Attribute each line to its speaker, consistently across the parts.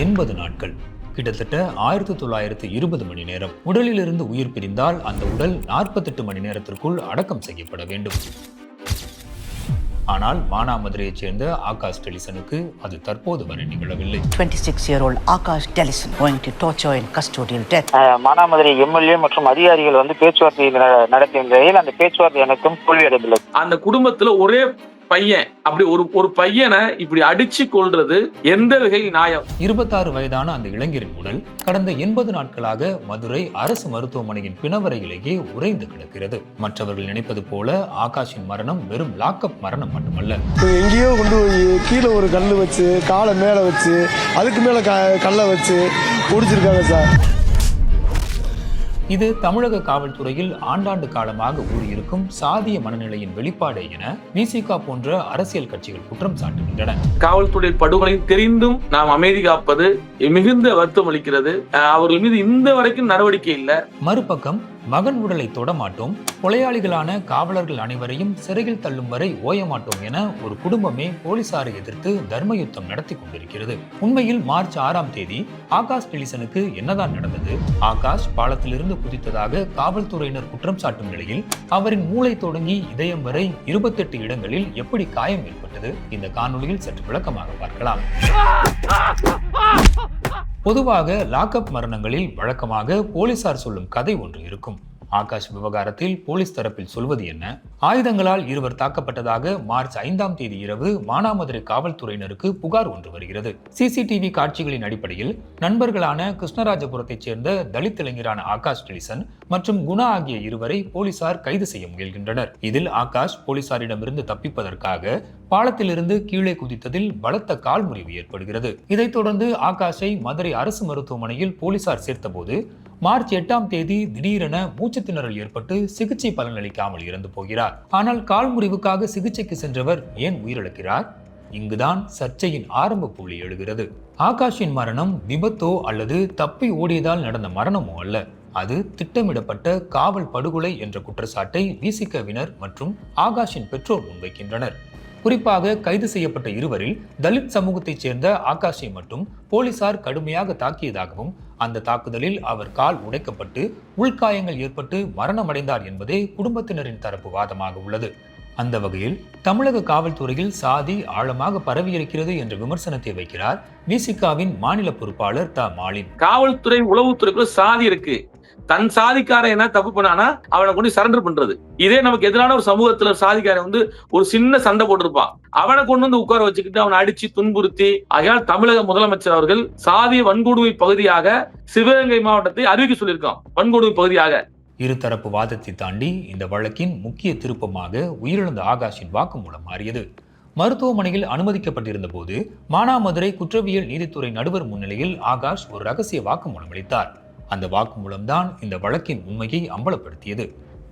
Speaker 1: 80 நாட்கள், கிட்டத்தட்ட 1920 மணி நேரம். உடலிலிருந்து உயிர் பிரிந்தால் அந்த உடல் 48 மணி நேரத்திற்குள் அடக்கம் செய்யப்பட வேண்டும். ஆனால் மானாமதுரையைச் சேர்ந்த ஆகாஷ் டெலிசனுக்கு அது தற்போது வரை நிகழவில்லை.
Speaker 2: 26-year-old Akash Delison going to torture in custodial death.
Speaker 3: Manamadurai MLA மற்றும் அதிகாரிகள் பேச்சுவார்த்தை நடத்திய நிலையில் அந்த பேச்சுவார்த்தை அனைத்தும் தோல்வியடைந்துள்ளது.
Speaker 4: அந்த குடும்பத்துல ஒரே பையன், அப்படி ஒரு பையனை இப்படி அடிச்சு கொள்றது எந்த வகை நியாயம்?
Speaker 1: 26 வயதான அந்த இளைஞரின் உடல் கடந்த 80 நாட்களாக மதுரை அரசு மருத்துவமனையின் பிணவரையிலேயே உறைந்து கிடக்கிறது. மற்றவர்கள் நினைப்பது போல ஆகாஷின் மரணம் வெறும் லாக்அப் மரணம் மட்டுமல்ல.
Speaker 5: எங்கேயோ கொண்டு போய் கீழே ஒரு கல் வச்சு, காலை மேல வச்சு, அதுக்கு மேல கல்லை வச்சு குடிச்சிருக்காங்க சார்.
Speaker 1: இது தமிழக காவல்துறையில் ஆண்டாண்டு காலமாக ஊறியிருக்கும் சாதிய மனநிலையின் வெளிப்பாடு என விசிக போன்ற அரசியல் கட்சிகள் குற்றம் சாட்டுகின்றன.
Speaker 4: காவல்துறை படுகொலை தெரிந்தும் நாம் அமைதி காப்பது மிகுந்த வருத்தம் அளிக்கிறது. அவர்கள் மீது இந்த வரைக்கும் நடவடிக்கை இல்லை.
Speaker 1: மறுபக்கம் மகன் உடலை தொடமாட்டோம், கொலையாளிகளான காவலர்கள் அனைவரையும் சிறையில் தள்ளும் வரை ஓயமாட்டோம் என ஒரு குடும்பமே போலீசாரை எதிர்த்து தர்ம யுத்தம் நடத்தி கொண்டிருக்கிறது. உண்மையில் மார்ச் 6ஆம் தேதி ஆகாஷ் டெலிசனுக்கு என்னதான் நடந்தது? ஆகாஷ் பாலத்திலிருந்து குதித்ததாக காவல்துறையினர் குற்றம் சாட்டும் நிலையில் அவரின் மூளை தொடங்கி இதயம் வரை 28 இடங்களில் எப்படி காயம் ஏற்பட்டது? இந்த காணொலியில் சற்று விளக்கமாக பார்க்கலாம். பொதுவாக லாக்அப் மரணங்களில் வழக்கமாக போலீசார் சொல்லும் கதை ஒன்று இருக்கும். ஆகாஷ் விவகாரத்தில் போலீஸ் தரப்பில் சொல்வது என்ன? ஆயுதங்களால் இருவர் தாக்கப்பட்டதாக மார்ச் 5ஆம் தேதி இரவு மானாமதுரை காவல்துறையினருக்கு புகார் ஒன்று வருகிறது. சிசிடிவி காட்சிகளின் அடிப்படையில் நண்பர்களான கிருஷ்ணராஜபுரத்தைச் சேர்ந்த தலித் இளைஞரான ஆகாஷ் டெலிசன் மற்றும் குணா ஆகிய இருவரை போலீசார் கைது செய்ய முயல்கின்றனர். இதில் ஆகாஷ் போலீசாரிடமிருந்து தப்பிப்பதற்காக பாலத்திலிருந்து கீழே குதித்ததில் பலத்த கால் முறிவு ஏற்படுகிறது. இதைத் தொடர்ந்து ஆகாஷை மதுரை அரசு மருத்துவமனையில் போலீசார் சேர்த்தபோது மார்ச் 8ஆம் தேதி திடீரென மூச்சு திணறல் ஏற்பட்டு சிகிச்சை பலனளிக்காமல் இறந்து போகிறார். ஆனால் கால் முறிவுக்காக சிகிச்சைக்கு சென்றவர் ஏன் உயிரிழக்கிறார்? இங்குதான் சர்ச்சையின் ஆரம்ப புள்ளி எழுகிறது. ஆகாஷின் மரணம் விபத்தோ அல்லது தப்பி ஓடியதால் நடந்த மரணமோ அல்ல. அது திட்டமிடப்பட்ட காவல் படுகொலை என்ற குற்றச்சாட்டை விசிகவினர் மற்றும் ஆகாஷின் பெற்றோர் முன்வைக்கின்றனர். குறிப்பாக கைது செய்யப்பட்ட இருவரில் தலித் சமூகத்தைச் சேர்ந்த ஆகாஷை மட்டும் போலீசார் கடுமையாக தாக்கியதாகவும் அந்த தாக்குதலில் அவர் கால் உடைக்கப்பட்டு உள்காயங்கள் ஏற்பட்டு மரணமடைந்தார் என்பதே குடும்பத்தினரின் தரப்பு வாதமாக உள்ளது. அந்த வகையில் தமிழக காவல்துறையில் சாதி ஆழமாக பரவியிருக்கிறது என்ற விமர்சனத்தை வைக்கிறார் விசிகாவின் மாநில பொறுப்பாளர் த. மாலின்.
Speaker 4: காவல்துறை உளவுத்துறைக்குள்ள சாதி இருக்கு. தன் சாதிக்காரன் என்ன தப்பு பண்ணானா அவனை கொண்டு சரண்டர் பண்றது. இதே நமக்கு எதிரான ஒரு சமூகத்துல சாதிக்காரன் ஒரு சின்ன சண்டை போட்டிருப்பான், அவனை கொண்டு உட்கார வச்சுக்கிட்டு அவனை அடிச்சு துன்புறுத்தி. ஆகையால் தமிழக முதலமைச்சர் அவர்கள் சாதிய வன்கொடுமை பகுதியாக சிவகங்கை மாவட்டத்தை அறிவிக்க சொல்லியிருக்கான். வன்கொடுமை பகுதியாக
Speaker 1: இருதரப்பு வாதத்தை தாண்டி இந்த வழக்கின் முக்கிய திருப்பமாக உயிரிழந்த ஆகாஷின் வாக்குமூலம் மாறியது. மருத்துவமனையில் அனுமதிக்கப்பட்டிருந்த போது மானாமதுரை குற்றவியல் நீதித்துறை நடுவர் முன்னிலையில் ஆகாஷ் ஒரு ரகசிய வாக்குமூலம் அளித்தார். அந்த வாக்குமூலம்தான் இந்த வழக்கின் உண்மையை அம்பலப்படுத்தியது.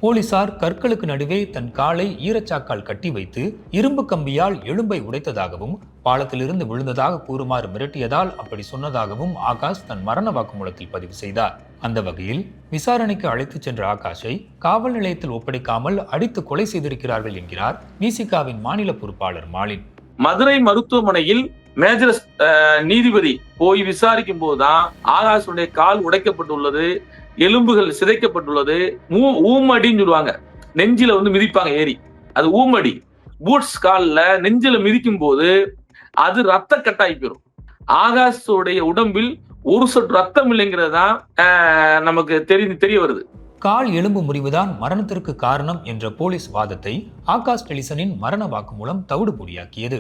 Speaker 1: போலீசார் கற்களுக்கு நடுவே தன் காலை ஈரச்சாக்கால் கட்டி வைத்து இரும்பு கம்பியால் எலும்பை உடைத்ததாகவும் பாலத்திலிருந்து விழுந்ததாக கூறுமாறு மிரட்டியதால் அப்படி சொன்னதாகவும் ஆகாஷ் தன் மரண வாக்குமூலத்தில் பதிவு செய்தார். அந்த வகையில் விசாரணைக்கு அழைத்துச் சென்ற ஆகாஷை காவல் நிலையத்தில் ஒப்படைக்காமல் அடித்து கொலை செய்திருக்கிறார்கள் என்கிறார் விசிகாவின் மாநில பொறுப்பாளர் மாலின்.
Speaker 4: மதுரை மருத்துவமனையில் மேஜர் நீதிபதி போய் விசாரிக்கும் போதுதான் ஆகாஷுடைய கால் உடைக்கப்பட்டுள்ளது, எலும்புகள் சிதைக்கப்பட்டுள்ளது. ஊமடின்னு சொல்லுவாங்க, நெஞ்சில மிதிப்பாங்க ஏறி, அது ஊமடி. பூட்ஸ் கால்ல நெஞ்சில மிதிக்கும் போது அது ரத்த கட்டாயி போயிடும். ஆகாஷுடைய உடம்பில் ஒரு சொட்டு ரத்தம் இல்லைங்கிறது தான் நமக்கு தெரிய வருது.
Speaker 1: கால் எலும்பு முறிவுதான் மரணத்திற்கு காரணம் என்ற போலீஸ் வாதத்தை ஆகாஷ் டெலிசனின் மரண வாக்குமூலம் தவிடுபொடியாக்கியது.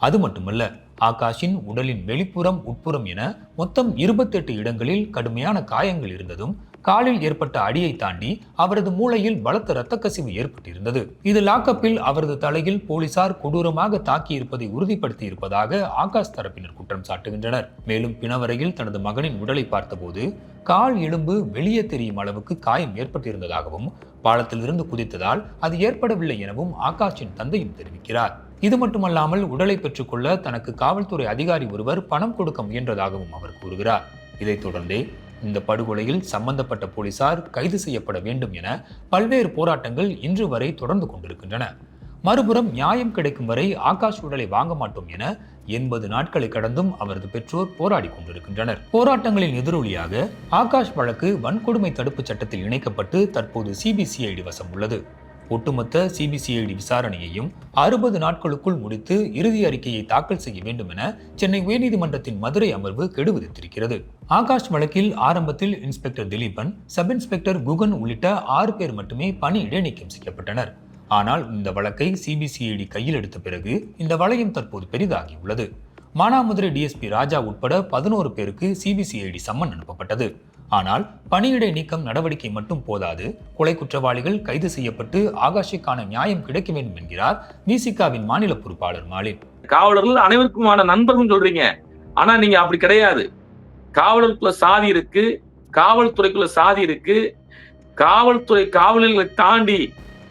Speaker 1: அது மட்டுமல்ல, ஆகாஷின் உடலின் வெளிப்புறம் உட்புறம் என மொத்தம் 28 இடங்களில் கடுமையான காயங்கள் இருந்ததும் காலில் ஏற்பட்ட அடியை தாண்டி அவரது மூளையில் பலத்த இரத்த கசிவு ஏற்பட்டிருந்தது. இது லாக்அப்பில் அவரது தலையில் போலீசார் கொடூரமாக தாக்கியிருப்பதை உறுதிப்படுத்தி இருப்பதாக ஆகாஷ் தரப்பினர் குற்றம் சாட்டுகின்றனர். மேலும் பிணவரையில் தனது மகனின் உடலை பார்த்தபோது கால் எலும்பு வெளியே தெரியும் அளவுக்கு காயம் ஏற்பட்டிருந்ததாகவும் பாலத்திலிருந்து குதித்ததால் அது ஏற்படவில்லை எனவும் ஆகாஷின் தந்தையும் தெரிவிக்கிறார். இது மட்டுமல்லாமல் உடலை பெற்றுக்கொள்ள தனக்கு காவல்துறை அதிகாரி ஒருவர் பணம் கொடுக்க முயன்றதாகவும் அவர் கூறுகிறார். இதைத் தொடர்ந்தே இந்த படுகொலையில் சம்பந்தப்பட்ட போலீசார் கைது செய்யப்பட வேண்டும் என பல்வேறு போராட்டங்கள் இன்று வரை தொடர்ந்து கொண்டிருக்கின்றன. மறுபுறம் நியாயம் கிடைக்கும் வரை ஆகாஷ் உடலை வாங்க மாட்டோம் என 80 நாட்களை கடந்தும் அவரது பெற்றோர் போராடி கொண்டிருக்கின்றனர். போராட்டங்களின் எதிரொலியாக ஆகாஷ் வழக்கு வன்கொடுமை தடுப்பு சட்டத்தில் இணைக்கப்பட்டு தற்போது சிபிசிஐடி வசம் உள்ளது. ஒட்டுமொத்த சிபிசிஐடி விசாரணையையும் 60 நாட்களுக்குள் முடித்து இறுதி அறிக்கையை தாக்கல் செய்ய வேண்டும் என சென்னை உயர்நீதிமன்றத்தின் மதுரை அமர்வு கெடு விதித்திருக்கிறது. ஆகாஷ் வழக்கில் ஆரம்பத்தில் inspector Dileepan, sub inspector Guhan உள்ளிட்ட 6 பேர் மட்டுமே பணி இடைநீக்கம் செய்யப்பட்டனர். ஆனால் இந்த வழக்கை சிபிசிஐடி கையில் எடுத்த பிறகு இந்த வளையம் தற்போது பெரிதாகியுள்ளது. மானாமதுரை டிஎஸ்பி ராஜா உட்பட 11 பேருக்கு சிபிசிஐடி சம்மன் அனுப்பப்பட்டது. ஆனால் பணியிடை நீக்கம் நடவடிக்கை மட்டும் போதாது, கொலை குற்றவாளிகள் கைது செய்யப்பட்டு ஆகாஷுக்கான நியாயம் கிடைக்க வேண்டும் என்கிறார் விசிகாவின் மாநில பொறுப்பாளர் மாலின்.
Speaker 4: காவலர்கள் அனைவருக்குமான நண்பர்கள் சொல்றீங்க, ஆனா நீங்க அப்படி கிடையாது. காவலருக்குள்ள சாதி இருக்கு, காவல்துறைக்குள்ள சாதி இருக்கு. காவல்துறை காவலர்களை தாண்டி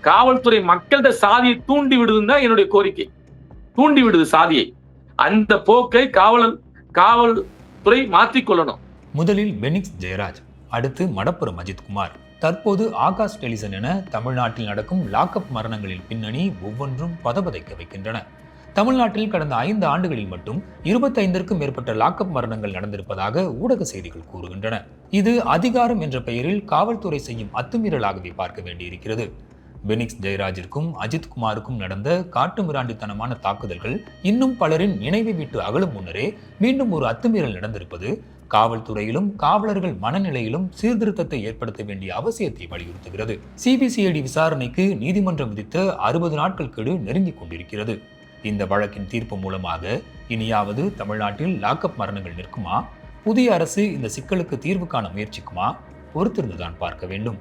Speaker 4: காவல்துறை மக்கள்கிட்ட சாதியை தூண்டி விடுதுன்னு தான் என்னுடைய கோரிக்கை. தூண்டி விடுது சாதியை. அந்த போக்கை காவல்துறை மாற்றிக்கொள்ளணும்.
Speaker 1: முதலில் பெனிக்ஸ் ஜெயராஜ், அடுத்து மடப்புரம் அஜித்குமார், தற்போது ஆகாஷ் டெலிசன் என தமிழ்நாட்டில் நடக்கும் லாக்அப் மரணங்களின் பின்னணி ஒவ்வொன்றும் பதபதைக்க வைக்கின்றன. தமிழ்நாட்டில் கடந்த 5 ஆண்டுகளில் மட்டும் 25க்கும் மேற்பட்ட லாக்அப் மரணங்கள் நடந்திருப்பதாக ஊடக செய்திகள் கூறுகின்றன. இது அதிகாரம் என்ற பெயரில் காவல்துறை செய்யும் அத்துமீறலாகவே பார்க்க வேண்டியிருக்கிறது. பெனிக்ஸ் ஜெயராஜிற்கும் அஜித்குமாருக்கும் நடந்த காட்டுமிராண்டித்தனமான தாக்குதல்கள் இன்னும் பலரின் நினைவை விட்டு அகலும் முன்னரே மீண்டும் ஒரு அத்துமீறல் நடந்திருப்பது காவல்துறையிலும் காவலர்கள் மனநிலையிலும் சீர்திருத்தத்தை ஏற்படுத்த வேண்டிய அவசியத்தை வலியுறுத்துகிறது. சிபிசிஐடி விசாரணைக்கு நீதிமன்றம் விதித்த 60 நாட்கள் கெடு நெருங்கிக் கொண்டிருக்கிறது. இந்த வழக்கின் தீர்ப்பு மூலமாக இனியாவது தமிழ்நாட்டில் லாக்அப் மரணங்கள் நிற்குமா? புதிய அரசு இந்த சிக்கலுக்கு தீர்வு காண முயற்சிக்குமா? பொறுத்திருந்துதான் பார்க்க வேண்டும்.